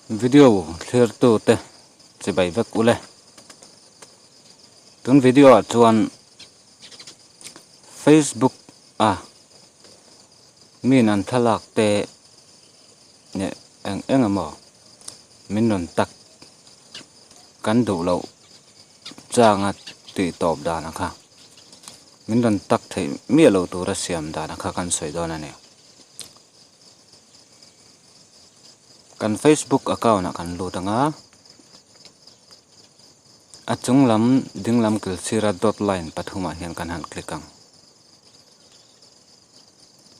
video clear tu te che bai vek ule tun video chuan Facebook min an thalak te ne engemaw min non tak kan du lo changa ti top dana kha min non tak thei mi lo tu ra siam dana kha kan soi don ani kan Facebook account kan lu tanga achung lam dinglam kilsira dot line pathuma hian kan han click ang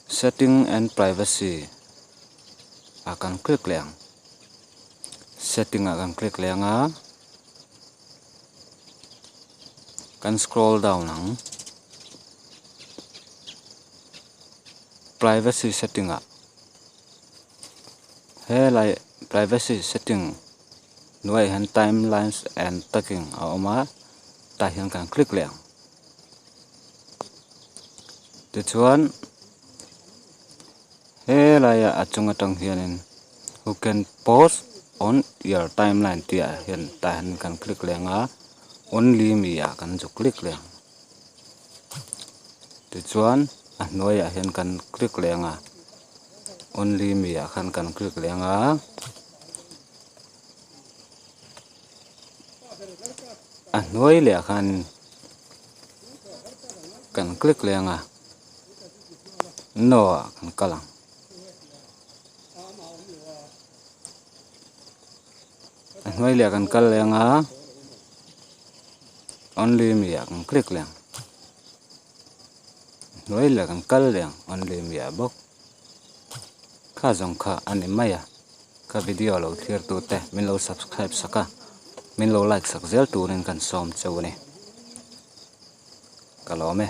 setting and privacy akan click leang setting akan click leanga kan scroll down ang privacy setting helai privacy setting nuai han timelines and tagging oma ta hian kan click leang ti chuan helai achunga tang hianin who can post on your timeline tia hian ta han kan click leanga only me kan ju click leang ti chuan a nuai hian kan click leanga only me kan click leanga a nuai le kan click leanga no kan kalang a nuai le kan kal leanga only me kan click leang nuai le kan kal leang only me bok kha jong kha ani maya ka video lo clear tu te min lo subscribe saka min lo like sak zel turin kan som chawni kalome